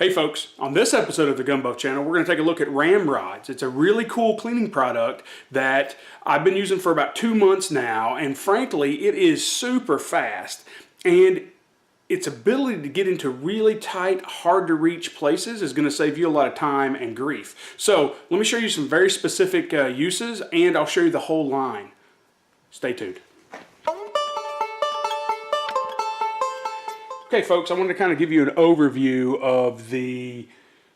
Hey folks, on this episode of the Gun Buff channel, we're going to take a look at RamRodz. It's a really cool cleaning product that I've been using for about 2 months now, and frankly, it is super fast. And its ability to get into really tight, hard to reach places is going to save you a lot of time and grief. So let me show you some very specific uses, and I'll show you the whole line. Stay tuned. Okay folks, I wanted to kind of give you an overview of the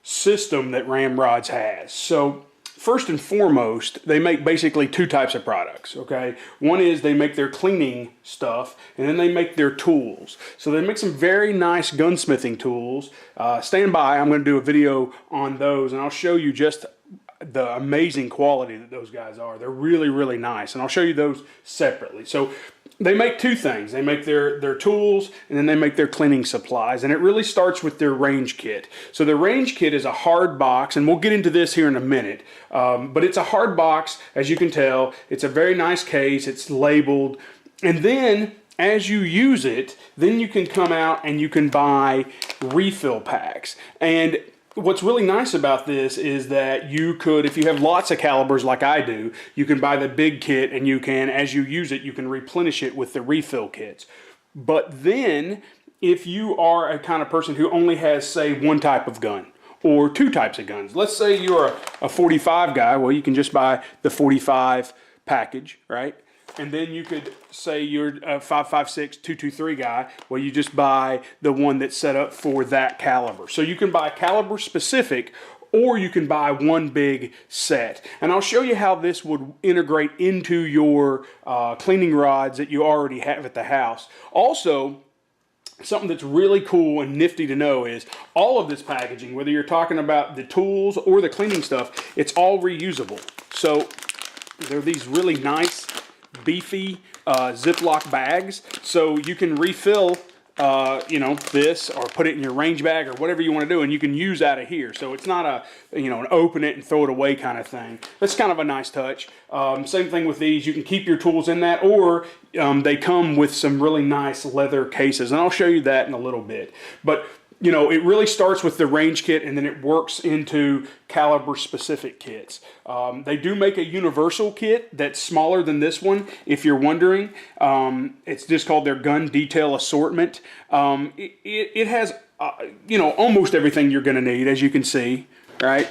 system that RamRodz has. So first and foremost, they make basically two types of products, okay? One is they make their cleaning stuff, and then they make their tools. So they make some very nice gunsmithing tools. Stand by, I'm going to do a video on those, and I'll show you just the amazing quality that those guys are. They're really, really nice, and I'll show you those separately. So they make two things. They make their tools, and then they make their cleaning supplies, and it really starts with their range kit. So the range kit is a hard box, and we'll get into this here in a minute, but it's a hard box, as you can tell. It's a very nice case. It's labeled, and then as you use it, then you can come out and you can buy refill packs. And what's really nice about this is that you could, if you have lots of calibers like I do, you can buy the big kit, and you can, as you use it, you can replenish it with the refill kits. But then, if you are a kind of person who only has, say, one type of gun, or two types of guns, let's say you're a 45 guy, well, you can just buy the 45 package, right? And then you could say you're a 5.56 223 guy. Well, you just buy the one that's set up for that caliber. So you can buy caliber specific, or you can buy one big set. And I'll show you how this would integrate into your cleaning rods that you already have at the house. Also, something that's really cool and nifty to know is all of this packaging, whether you're talking about the tools or the cleaning stuff, it's all reusable. So they're these really nice, beefy Ziploc bags, so you can refill this, or put it in your range bag, or whatever you want to do, and you can use out of here. So it's not an open it and throw it away kind of thing. That's kind of a nice touch. Same thing with these. You can keep your tools in that, or they come with some really nice leather cases, and I'll show you that in a little bit. But it really starts with the range kit, and then it works into caliber specific kits. They do make a universal kit that's smaller than this one, if you're wondering. It's just called their gun detail assortment. It has almost everything you're going to need, as you can see, right?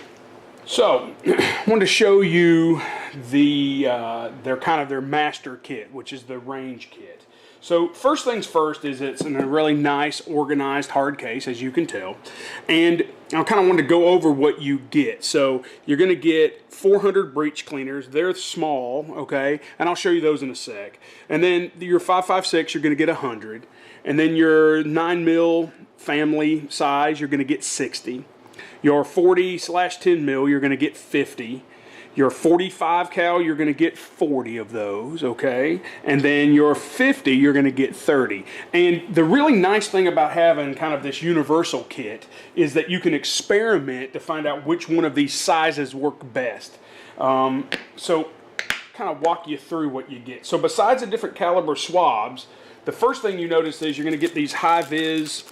So I wanted to show you their master kit, which is the range kit. So first things first is it's in a really nice, organized hard case, as you can tell. And I kind of want to go over what you get. So you're going to get 400 breech cleaners. They're small, okay? And I'll show you those in a sec. And then your 5.56, you're going to get 100. And then your 9mm family size, you're going to get 60. Your 40/10 mil, you're going to get 50. Your 45 cal, you're going to get 40 of those, okay? And then your 50, you're going to get 30. And the really nice thing about having kind of this universal kit is that you can experiment to find out which one of these sizes work best. So kind of walk you through what you get. So besides the different caliber swabs, the first thing you notice is you're going to get these high-vis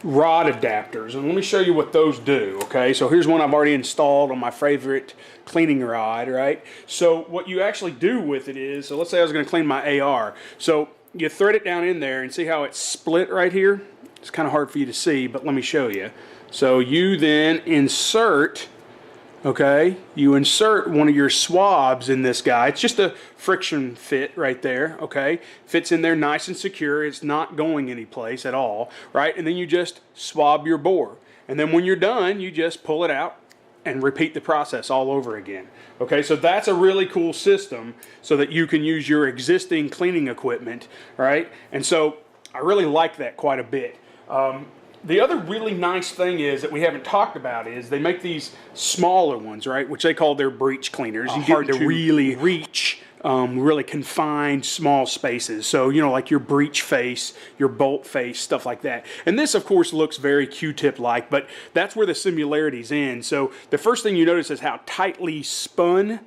rod adapters, and let me show you what those do. Okay, so here's one I've already installed on my favorite cleaning rod, right? So what you actually do with it is, so let's say I was going to clean my AR, so you thread it down in there and see how it's split right here. It's kind of hard for you to see, but let me show you. So you then insert, okay, you insert one of your swabs in this guy. It's just a friction fit right there, okay? Fits in there nice and secure. It's not going anyplace at all, right? And then you just swab your bore. And then when you're done, you just pull it out and repeat the process all over again. Okay, so that's a really cool system so that you can use your existing cleaning equipment, right? And so I really like that quite a bit. The other really nice thing is that we haven't talked about is they make these smaller ones, right, which they call their breech cleaners. You get to really reach really confined small spaces. So, like your breech face, your bolt face, stuff like that. And this, of course, looks very Q-tip-like, but that's where the similarities end. So the first thing you notice is how tightly spun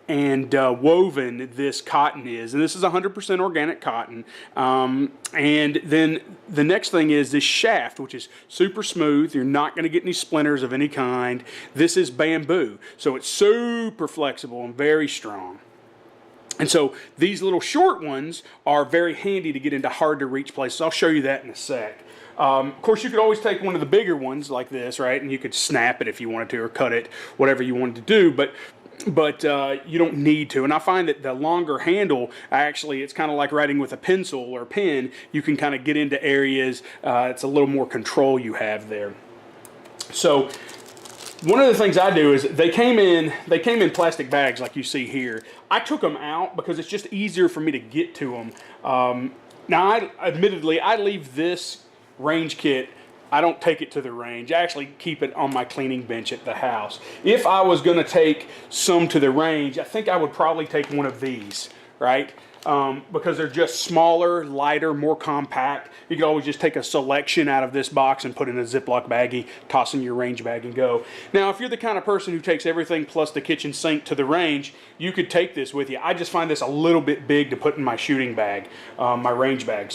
and woven this cotton is. And this is 100% organic cotton. And then the next thing is this shaft, which is super smooth. You're not going to get any splinters of any kind. This is bamboo, so it's super flexible and very strong. And so these little short ones are very handy to get into hard to reach places. I'll show you that in a sec. Of course, you could always take one of the bigger ones like this, right? And you could snap it if you wanted to, or cut it, whatever you wanted to do. But you don't need to. And I find that the longer handle, actually, it's kind of like writing with a pencil or pen. You can kind of get into areas. It's a little more control you have there. So one of the things I do is they came in plastic bags like you see here. I took them out because it's just easier for me to get to them. Now, admittedly, I leave this range kit. I don't take it to the range. I actually keep it on my cleaning bench at the house. If I was going to take some to the range, I think I would probably take one of these, right? Because they're just smaller, lighter, more compact. You can always just take a selection out of this box and put in a Ziploc baggie, toss in your range bag and go. Now, if you're the kind of person who takes everything plus the kitchen sink to the range, you could take this with you. I just find this a little bit big to put in my shooting bag, my range bag.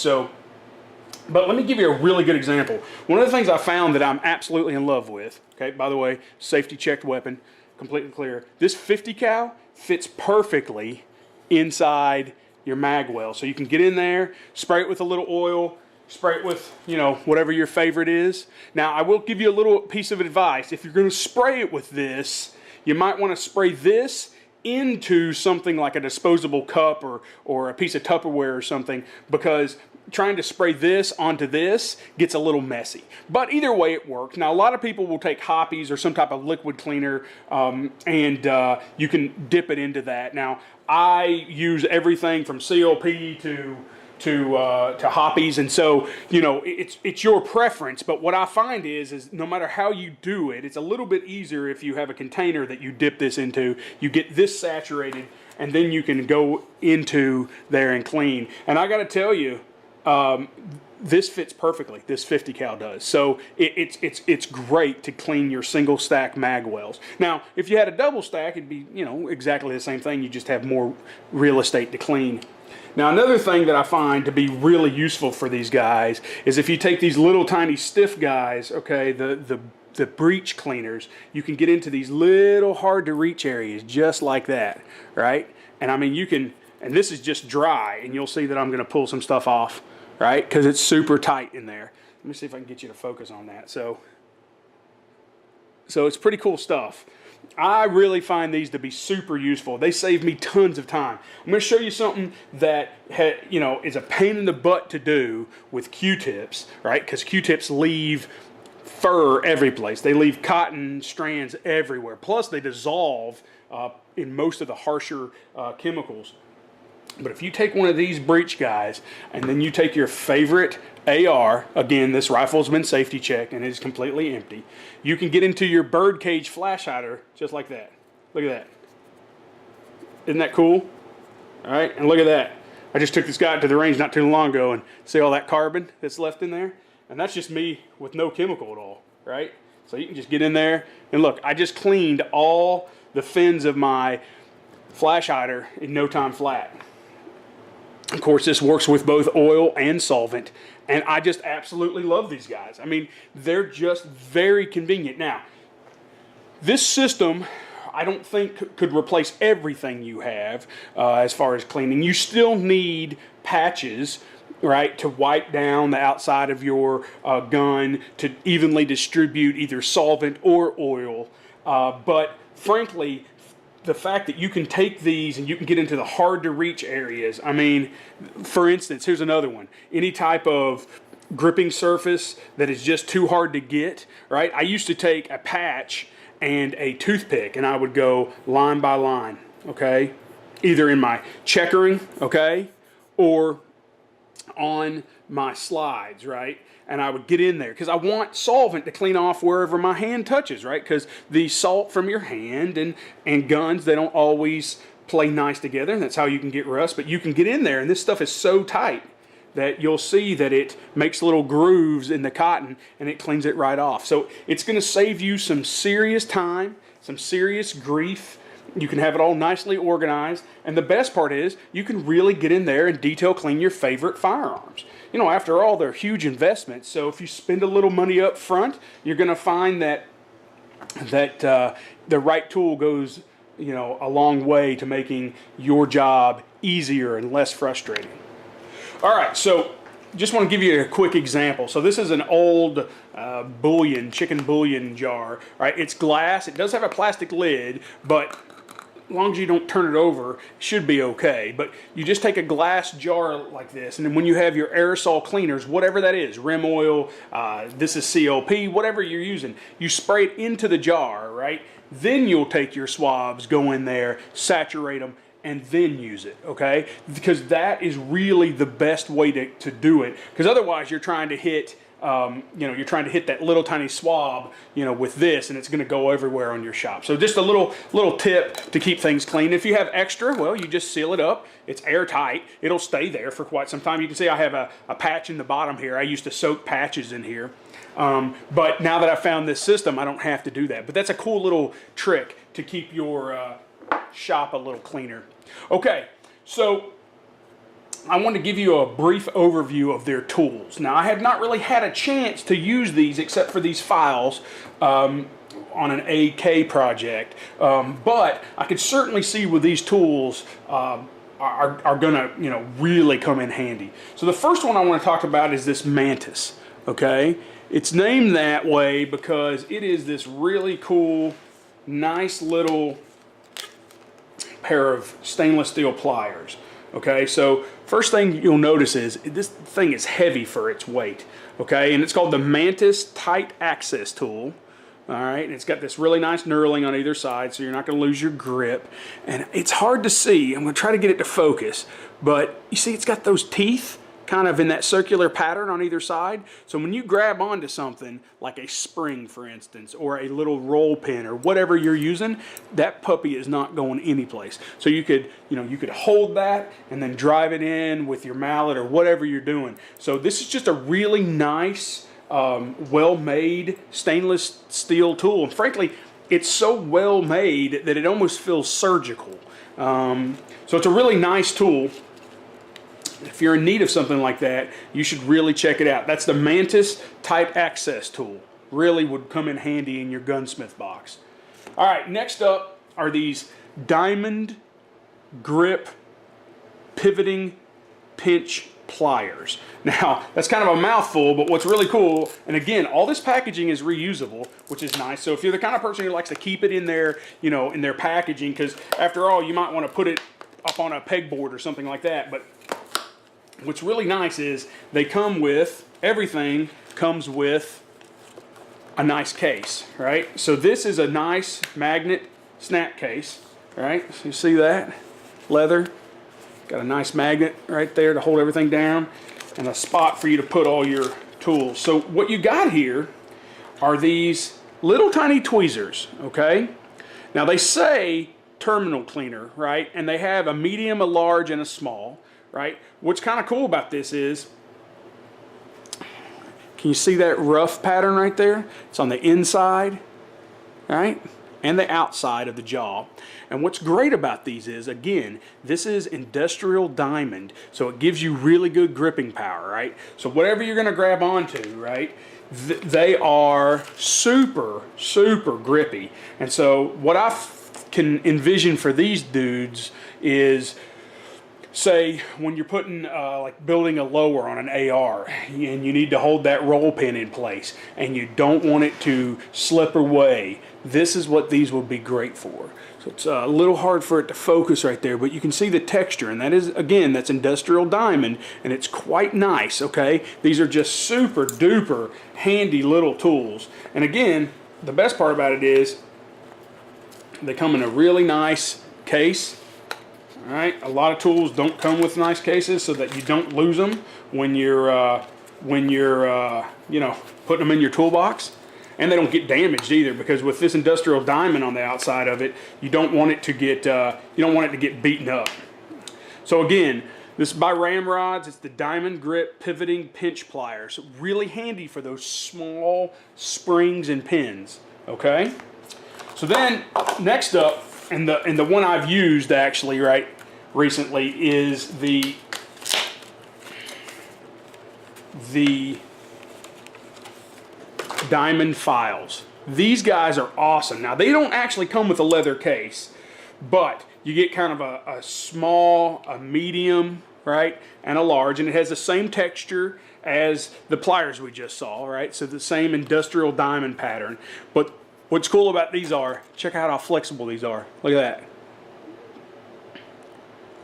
But let me give you a really good example. One of the things I found that I'm absolutely in love with, okay, by the way, safety checked weapon, completely clear. This 50 cal fits perfectly inside your mag well. So you can get in there, spray it with a little oil, spray it with, you know, whatever your favorite is. Now, I will give you a little piece of advice. If you're going to spray it with this, you might want to spray this into something like a disposable cup or a piece of Tupperware or something, because trying to spray this onto this gets a little messy. But either way, it works. Now, a lot of people will take Hoppies or some type of liquid cleaner, and you can dip it into that. Now, I use everything from CLP to Hoppies, and so, you know, it's your preference. But what I find is no matter how you do it, it's a little bit easier if you have a container that you dip this into. You get this saturated, and then you can go into there and clean. And I got to tell you, this fits perfectly. This 50 cal does. So it's great to clean your single stack mag wells. Now, if you had a double stack, it'd be, you know, exactly the same thing. You just have more real estate to clean. Now, another thing that I find to be really useful for these guys is if you take these little tiny stiff guys, okay, the breech cleaners, you can get into these little hard to reach areas just like that, right? And I mean, you can, and this is just dry, and you'll see that I'm going to pull some stuff off, right? Because it's super tight in there. Let me see if I can get you to focus on that. So it's pretty cool stuff. I really find these to be super useful. They save me tons of time. I'm going to show you something that is a pain in the butt to do with Q-tips, right? Because Q-tips leave fur every place. They leave cotton strands everywhere. Plus, they dissolve in most of the harsher chemicals. But if you take one of these breech guys and then you take your favorite AR, again, this rifle's been safety checked and it is completely empty, you can get into your birdcage flash hider just like that. Look at that. Isn't that cool? All right, and look at that. I just took this guy to the range not too long ago, and see all that carbon that's left in there? And that's just me with no chemical at all, right? So you can just get in there, and look, I just cleaned all the fins of my flash hider in no time flat. Of course, this works with both oil and solvent, and I just absolutely love these guys. I mean, they're just very convenient. Now, this system, I don't think could replace everything you have as far as cleaning. You still need patches, right, to wipe down the outside of your gun to evenly distribute either solvent or oil. But frankly, the fact that you can take these and you can get into the hard to reach areas. I mean, for instance, here's another one. Any type of gripping surface that is just too hard to get, right? I used to take a patch and a toothpick and I would go line by line, okay? Either in my checkering, okay? Or on my slides, right? And I would get in there because I want solvent to clean off wherever my hand touches, right? Because the salt from your hand and guns, they don't always play nice together, and that's how you can get rust. But you can get in there, and this stuff is so tight that you'll see that it makes little grooves in the cotton, and it cleans it right off. So it's going to save you some serious time, some serious grief, You can have it all nicely organized, and the best part is you can really get in there and detail clean your favorite firearms. You know, after all, they're huge investments, so if you spend a little money up front, you're going to find that the right tool goes, you know, a long way to making your job easier and less frustrating. All right, so just want to give you a quick example. So this is an old chicken bouillon jar. All right, it's glass. It does have a plastic lid, but as long as you don't turn it over, it should be okay. But you just take a glass jar like this, and then when you have your aerosol cleaners, whatever that is, rim oil, this is CLP, whatever you're using, you spray it into the jar, right? Then you'll take your swabs, go in there, saturate them, and then use it, okay? Because that is really the best way to do it. Because otherwise you're trying to hit, you're trying to hit that little tiny swab, with this, and it's going to go everywhere on your shop. So just a little tip to keep things clean. If you have extra, well, you just seal it up. It's airtight. It'll stay there for quite some time. You can see I have a patch in the bottom here. I used to soak patches in here. But now that I found this system, I don't have to do that. But that's a cool little trick to keep your shop a little cleaner. Okay, so I want to give you a brief overview of their tools. Now, I have not really had a chance to use these except for these files on an AK project, but I could certainly see where these tools are going to really come in handy. So the first one I want to talk about is this Mantis. Okay, it's named that way because it is this really cool, nice little pair of stainless steel pliers. Okay, so first thing you'll notice is this thing is heavy for its weight. Okay, and it's called the Mantis Tight Access Tool. All right, and it's got this really nice knurling on either side, so you're not going to lose your grip. And it's hard to see. I'm going to try to get it to focus, but you see it's got those teeth kind of in that circular pattern on either side. So when you grab onto something like a spring, for instance, or a little roll pin or whatever you're using, that puppy is not going anyplace. So you could hold that and then drive it in with your mallet or whatever you're doing. So this is just a really nice, well-made stainless steel tool. And frankly, it's so well made that it almost feels surgical. So it's a really nice tool. If you're in need of something like that, you should really check it out. That's the Mantis Tight Access Tool. Really would come in handy in your gunsmith box. All right, next up are these diamond grip pivoting pinch pliers. Now, that's kind of a mouthful, but what's really cool, and again, all this packaging is reusable, which is nice. So if you're the kind of person who likes to keep it in their, in their packaging, because after all, you might want to put it up on a pegboard or something like that, but what's really nice is they come with, everything comes with a nice case, right? So this is a nice magnet snap case, right? So you see that? Leather. Got a nice magnet right there to hold everything down and a spot for you to put all your tools. So what you got here are these little tiny tweezers, okay? Now they say terminal cleaner, right? And they have a medium, a large, and a small. Right? What's kind of cool about this is, can you see that rough pattern right there? It's on the inside, right? And the outside of the jaw. And what's great about these is, again, this is industrial diamond, so it gives you really good gripping power, right? So whatever you're going to grab onto, right, they are super, super grippy. And so what I can envision for these dudes is, say when you're putting like building a lower on an AR and you need to hold that roll pin in place and you don't want it to slip away, this is what these will be great for. So it's a little hard for it to focus right there, but you can see the texture, and that is, again, that's industrial diamond, and it's quite nice. Okay, these are just super duper handy little tools. And again, the best part about it is they come in a really nice case. All right, a lot of tools don't come with nice cases so that you don't lose them when you're putting them in your toolbox, and they don't get damaged either, because with this industrial diamond on the outside of it, you don't want it to get beaten up. So again, this is by RamRodz. It's the Diamond Grip Pivoting Pinch Pliers. Really handy for those small springs and pins. Okay. So then next up, And the one I've used actually recently is the diamond files. These guys are awesome. Now they don't actually come with a leather case, but you get kind of a small, a medium, right, and a large, and it has the same texture as the pliers we just saw, right? So the same industrial diamond pattern. But what's cool about these are, check out how flexible these are. Look at that.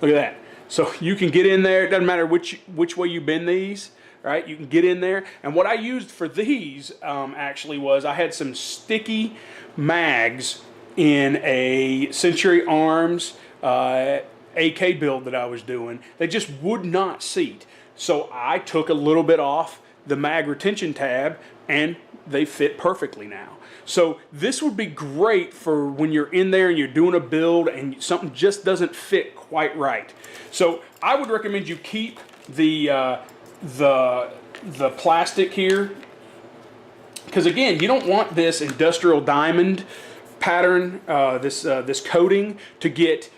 Look at that. So you can get in there, it doesn't matter which way you bend these, right? You can get in there. And what I used for these actually was I had some sticky mags in a Century Arms AK build that I was doing. They just would not seat. So I took a little bit off the mag retention tab and they fit perfectly now. So this would be great for when you're in there and you're doing a build and something just doesn't fit quite right. So I would recommend you keep the plastic here, because again, you don't want this industrial diamond pattern, this coating to get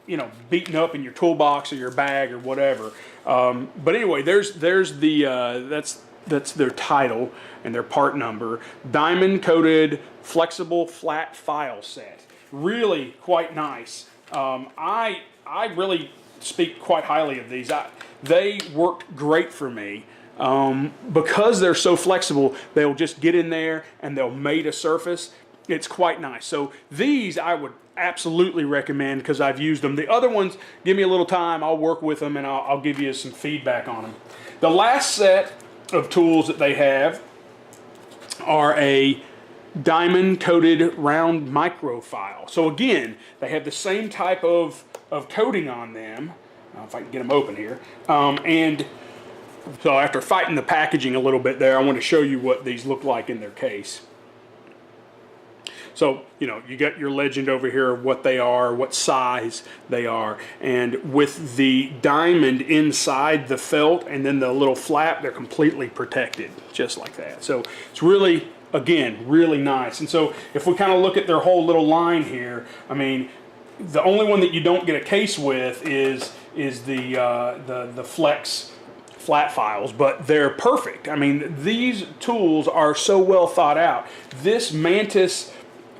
you know, beaten up in your toolbox or your bag or whatever. But anyway, there's the that's their title and their part number. Diamond coated flexible flat file set. Really quite nice. I really speak quite highly of these. They worked great for me. Because they're so flexible, they'll just get in there and they'll mate a surface. It's quite nice. So these I would absolutely recommend because I've used them. The other ones, give me a little time, I'll work with them and I'll give you some feedback on them. The last set of tools that they have are a diamond coated round micro file. So again, they have the same type of coating on them. If I can get them open here. And so after fighting the packaging a little bit there, I want to show you what these look like in their case. So, you know, you got your legend over here of what they are, what size they are, and with the diamond inside the felt and then the little flap, they're completely protected, just like that. So it's really, again, really nice. And so if we kind of look at their whole little line here, I mean, the only one that you don't get a case with is the Flex flat files, but they're perfect. I mean, these tools are so well thought out. This Mantis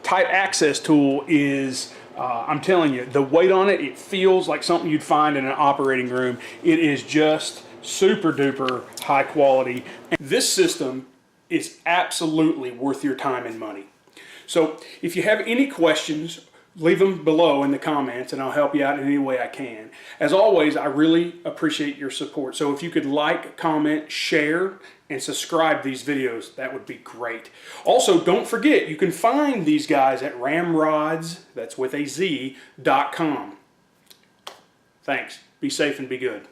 type access tool is, I'm telling you, the weight on it, it feels like something you'd find in an operating room. It is just super duper high quality. And this system is absolutely worth your time and money. So if you have any questions, leave them below in the comments and I'll help you out in any way I can. As always, I really appreciate your support. So if you could like, comment, share, and subscribe these videos, that would be great. Also, don't forget, you can find these guys at RamRodz, that's with a Z.com. Thanks. Be safe and be good.